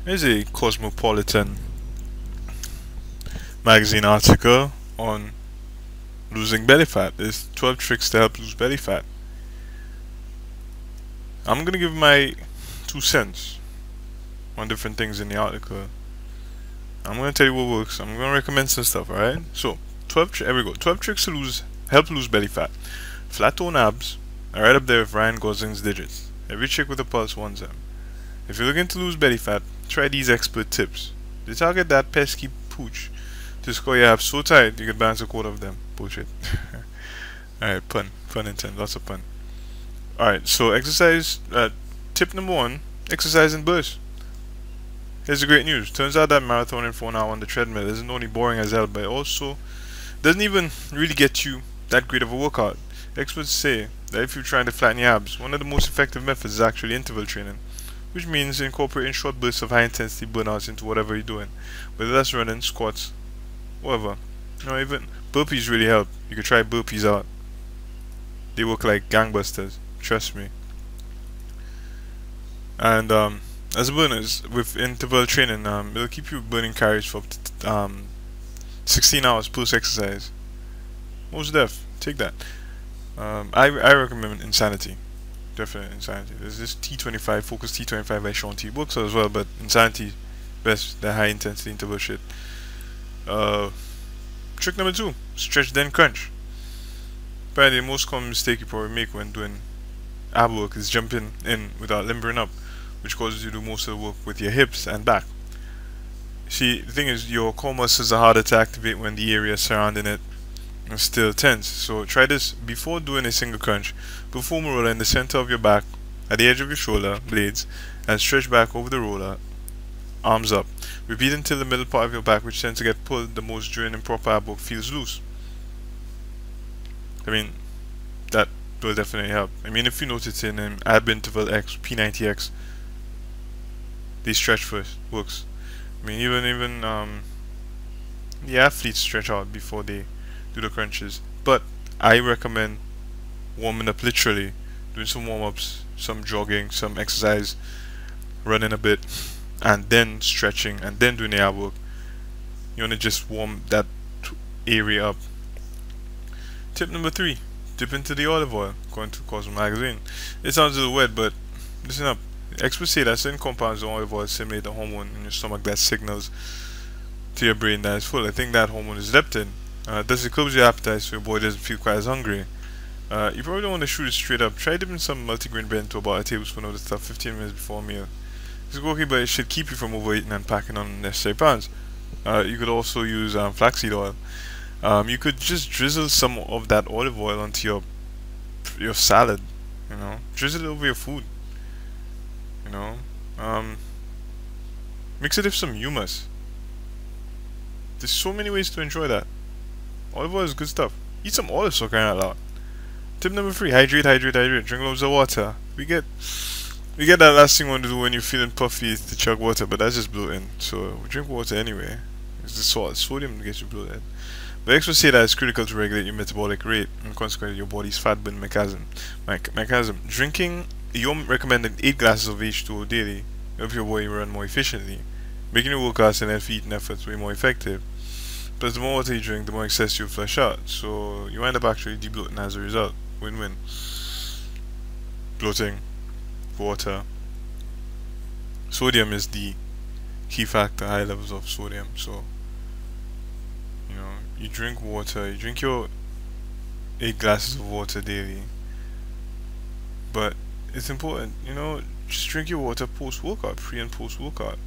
Here's a Cosmopolitan magazine article on losing belly fat. There's 12 tricks to help lose belly fat. I'm gonna give my 2 cents on different things in the article. I'm gonna tell you what works. I'm gonna recommend some stuff, alright? So, here we go. 12 tricks to help lose belly fat. Flat tone abs are right up there with Ryan Gosling's digits. Every chick with a pulse wants them. If you're looking to lose belly fat, try these expert tips. They target that pesky pooch to score your abs so tight you could balance a quarter of them. Bullshit. Alright, pun intended, lots of pun. Alright, so exercise, tip number 1, exercise in bursts. Here's the great news. Turns out that marathoning for an hour on the treadmill isn't only boring as hell, but it also doesn't even really get you that great of a workout. Experts say that if you're trying to flatten your abs, one of the most effective methods is actually interval training, which means incorporating short bursts of high intensity burnouts into whatever you're doing, whether that's running, squats, whatever. Even burpees really help. You could try burpees out. They work like gangbusters, trust me. And as a bonus, with interval training, it'll keep you burning calories for 16 hours post exercise. Most def, take that. I recommend Insanity. Definitely Insanity. There's this T25, Focus T25 by Sean T. Works as well, but Insanity, best, the high intensity interval shit. Trick number 2, stretch then crunch. Apparently the most common mistake you probably make when doing ab work is jumping in without limbering up, which causes you to do most of the work with your hips and back. See, the thing is, your core muscles are harder to activate when the area surrounding it is still tense. So try this before doing a single crunch. Put foam roller in the center of your back, at the edge of your shoulder blades, and stretch back over the roller, arms up. Repeat until the middle part of your back, which tends to get pulled the most during improper ab work, feels loose. I mean, that will definitely help. I mean, if you notice in ab interval X, P90X, they stretch first, works. I mean, even the athletes stretch out before they do the crunches. But I recommend warming up, literally doing some warm-ups, some jogging, some exercise, running a bit, and then stretching, and then doing the ab work. You want to just warm that area up. Tip number 3, dip into the olive oil, according to Cosmo magazine. It sounds a little weird, but listen up. Experts say that certain compounds in olive oil simulate the hormone in your stomach that signals to your brain that it's full. I think that hormone is leptin. Thus it curbs your appetite so your body doesn't feel quite as hungry. You probably don't want to shoot it straight up. Try dipping some multigrain bread into about a tablespoon of the stuff 15 minutes before a meal. It's okay, but it should keep you from overeating and packing on unnecessary pounds. You could also use flaxseed oil. You could just drizzle some of that olive oil onto your salad. Drizzle it over your food. Mix it with some hummus. There's so many ways to enjoy that. Olive oil is good stuff. Eat some olives, so kind of loud. Tip number 3, hydrate. Drink loads of water. We get that last thing you want to do when you're feeling puffy to chug water, but that's just bloating. So drink water anyway. It's the salt, sodium that gets you bloated. But experts say that it's critical to regulate your metabolic rate and consequently your body's fat burning mechanism. Drinking your recommended 8 glasses of H2O daily helps your body run more efficiently, making your workouts and healthy eating efforts way more effective. Plus, the more water you drink, the more excess you flush out, so you end up actually debloating as a result. Win-win. Bloating, water. Sodium is the key factor, high levels of sodium. So, you drink water, you drink your 8 glasses of water daily, but it's important, just drink your water post-workout, pre and post-workout.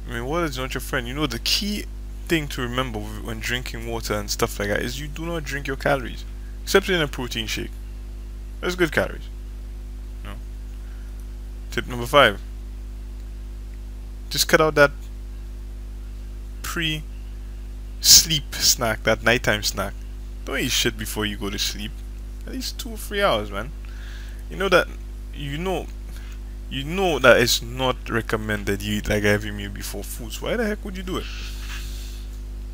I mean, water is not your friend. The key thing to remember when drinking water and stuff like that is you do not drink your calories, except in a protein shake. That's good calories. Tip number 5, just cut out that pre-sleep snack, that nighttime snack. Don't eat shit before you go to sleep. At least 2 or 3 hours, man. You know that it's not recommended you eat like a heavy meal before food. So why the heck would you do it?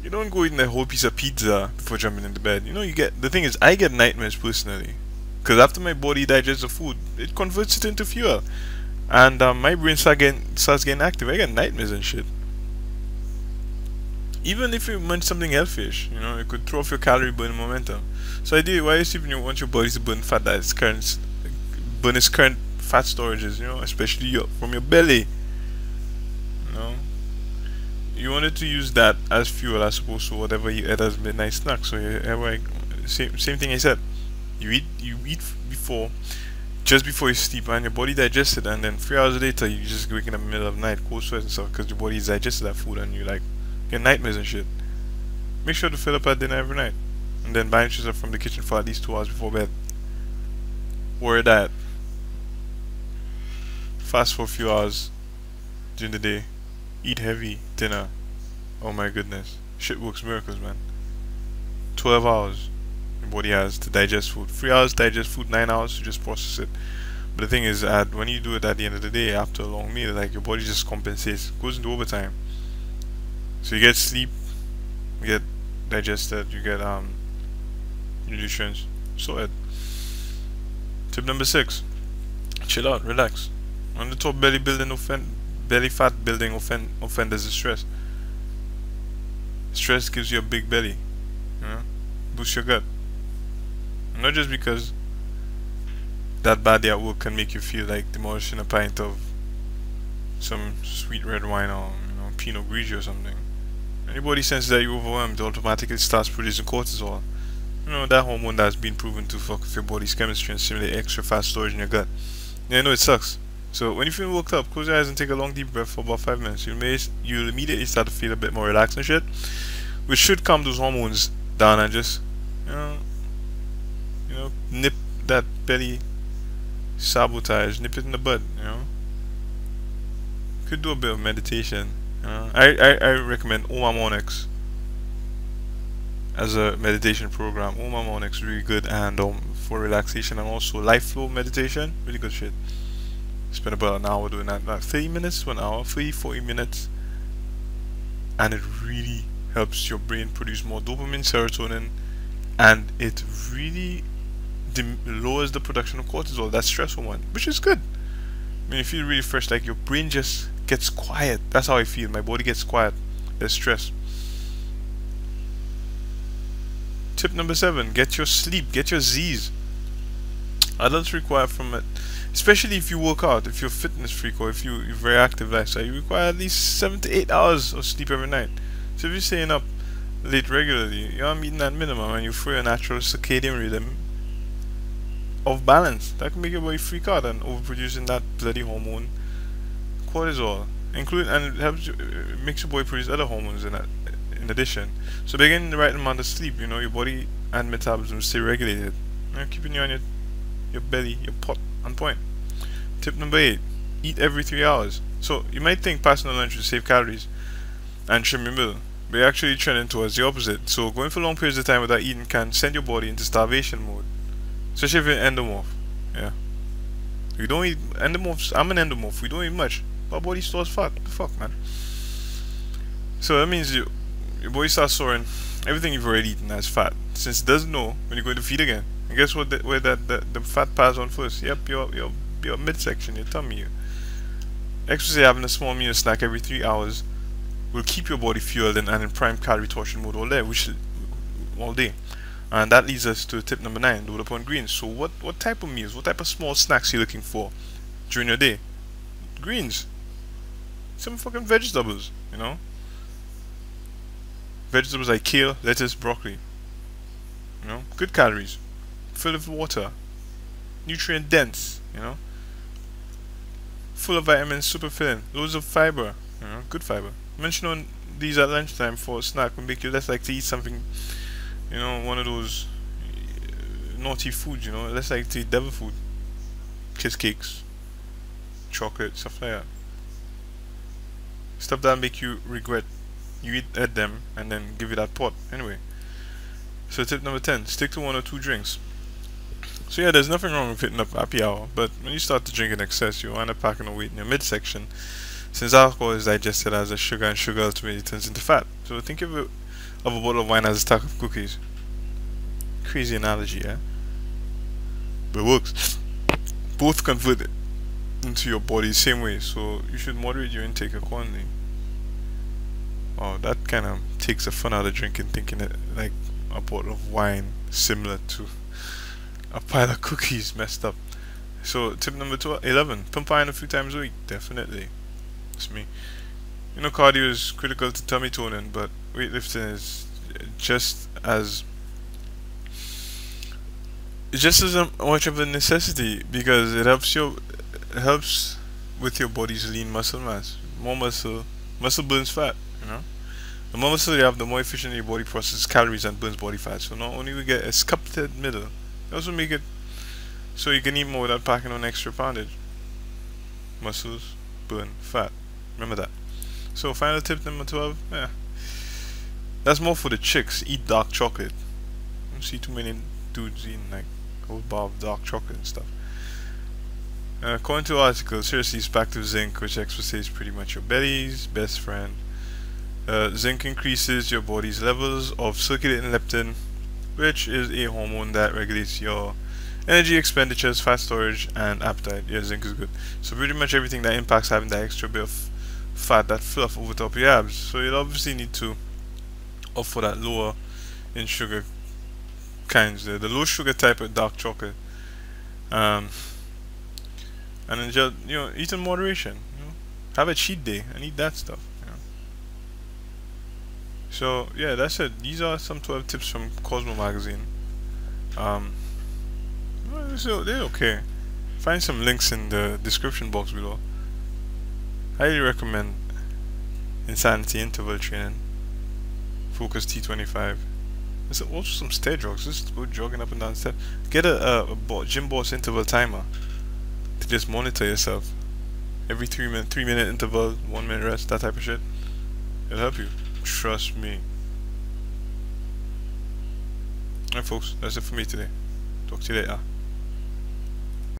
You don't go eating a whole piece of pizza before jumping into bed. The thing is, I get nightmares personally, because after my body digests the food, it converts it into fuel. and my brain starts getting active. I get nightmares and shit. Even if you munch something healthy-ish, you know, it could throw off your calorie burning momentum. So ideally, why is even you want your body to burn fat that is current, burn its current fat storages, you know, especially from your belly. You know, you wanted to use that as fuel as opposed to whatever you ate as midnight snack. So same thing I said. You eat before, just before you sleep, and your body digests it, and then 3 hours later you just wake in the middle of the night, cold sweats and stuff, because your body digested that food, and you like get nightmares and shit. Make sure to fill up at dinner every night, and then banish yourself from the kitchen for at least 2 hours before bed. Or a diet. Fast for a few hours during the day. Eat heavy dinner. Oh my goodness, shit works miracles, man. 12 hours your body has to digest food. 3 hours to digest food, 9 hours to just process it. But the thing is, when you do it at the end of the day after a long meal, like your body just compensates, goes into overtime. So you get sleep, you get digested, you get nutrients. So tip number 6: chill out, relax. On the top, belly fat building offenders is stress. Stress gives you a big belly, you know, boosts your gut. Not just because that bad day at work can make you feel like demolishing a pint of some sweet red wine or, you know, Pinot Grigio or something. Anybody senses that you're overwhelmed automatically starts producing cortisol. You know, that hormone that's been proven to fuck with your body's chemistry and stimulate extra fat storage in your gut. Yeah, I know it sucks. So when you feel worked up, close your eyes and take a long deep breath for about 5 minutes. You'll immediately start to feel a bit more relaxed and shit, which should calm those hormones down and just, you know, nip that belly sabotage, nip it in the bud. You know, could do a bit of meditation. I recommend Om Onyx as a meditation program. Om Onyx really good, and for relaxation, and also life flow meditation, really good shit. Spend about an hour doing that, like 30 minutes to an hour, 40 minutes, and it really helps your brain produce more dopamine, serotonin, and it really lowers the production of cortisol, that stress hormone, which is good. I mean, you feel really fresh, like your brain just gets quiet. That's how I feel. My body gets quiet. There's stress. Tip number 7: get your sleep, get your Z's. Adults require from it, especially if you work out, if you're a fitness freak, or if you're very active lifestyle, you require at least 7 to 8 hours of sleep every night. So if you're staying up late regularly, you're meeting that minimum, and you feel your natural circadian rhythm of balance. That can make your body freak out and overproducing that bloody hormone cortisol, and it helps you, it makes your body produce other hormones in addition. So by getting the right amount of sleep, you know, your body and metabolism stay regulated, you know, keeping you on your belly, your pot on point. Tip number 8: eat every 3 hours. So you might think passing a lunch will save calories and trim your meal, but you're actually trending towards the opposite. So going for long periods of time without eating can send your body into starvation mode, especially if you're an endomorph. Yeah, we don't eat endomorphs. I'm an endomorph. We don't eat much. Our body stores fat. What the fuck, man? So that means your body starts storing everything you've already eaten as fat, since it doesn't know when you're going to feed again. And guess what? Where the fat passes on first? Yep, your midsection, your tummy. Exercise, having a small meal snack every 3 hours will keep your body fueled and in prime calorie torsion mode all day. And that leads us to tip number 9: load up on greens. So what type of meals, what type of small snacks are you looking for during your day? Greens. Some fucking vegetables, you know? Vegetables like kale, lettuce, broccoli. You know? Good calories. Full of water. Nutrient dense, you know? Full of vitamins, super filling. Loads of fiber, you know? Good fiber. Mention on these at lunchtime for a snack will make you less likely to eat something, you know, one of those naughty foods, you know? Less likely to eat devil food. Kiss cakes, chocolate, stuff like that. Stuff that make you regret you eat them and then give you that pot anyway. So tip number 10: stick to 1 or 2 drinks. So yeah, there's nothing wrong with hitting up happy hour, but when you start to drink in excess, you wind up packing on weight in your midsection, since alcohol is digested as a sugar, and sugar ultimately turns into fat. So think of a bottle of wine as a stack of cookies. Crazy analogy, yeah? But it works. Both convert into your body the same way, so you should moderate your intake accordingly. Oh, that kind of takes the fun out of drinking, thinking it like a bottle of wine similar to a pile of cookies. Messed up. So tip number 11, pump iron a few times a week. Definitely, it's me. You know, cardio is critical to tummy toning, but weightlifting is just as much of a necessity, because it helps with your body's lean muscle mass. More muscle burns fat. You know, the more muscle you have, the more efficiently your body processes calories and burns body fat. So not only we get a sculpted middle, they also make it so you can eat more without packing on extra poundage. Muscles burn fat. Remember that. So final tip number 12, yeah, that's more for the chicks. Eat dark chocolate. You don't see too many dudes eating like a whole bar of dark chocolate and stuff. According to the article, seriously, it's back to zinc, which experts say is pretty much your belly's best friend. Zinc increases your body's levels of circulating leptin, which is a hormone that regulates your energy expenditures, fat storage, and appetite. Yeah, zinc is good. So pretty much everything that impacts having that extra bit of fat, that fluff over top of your abs. So you'll obviously need to opt for that lower in sugar kinds, the low sugar type of dark chocolate. And then just, you know, eat in moderation. You know, have a cheat day and eat that stuff. You know. So yeah, that's it. These are some 12 tips from Cosmo magazine. So they're okay. Find some links in the description box below. Highly recommend Insanity interval training, Focus T25. There's also some stair jogs. Just go jogging up and down stairs. Get a gym boss interval timer to just monitor yourself. Every 3 minute interval, 1 minute rest, that type of shit. It'll help you. Trust me. Alright folks, that's it for me today. Talk to you later.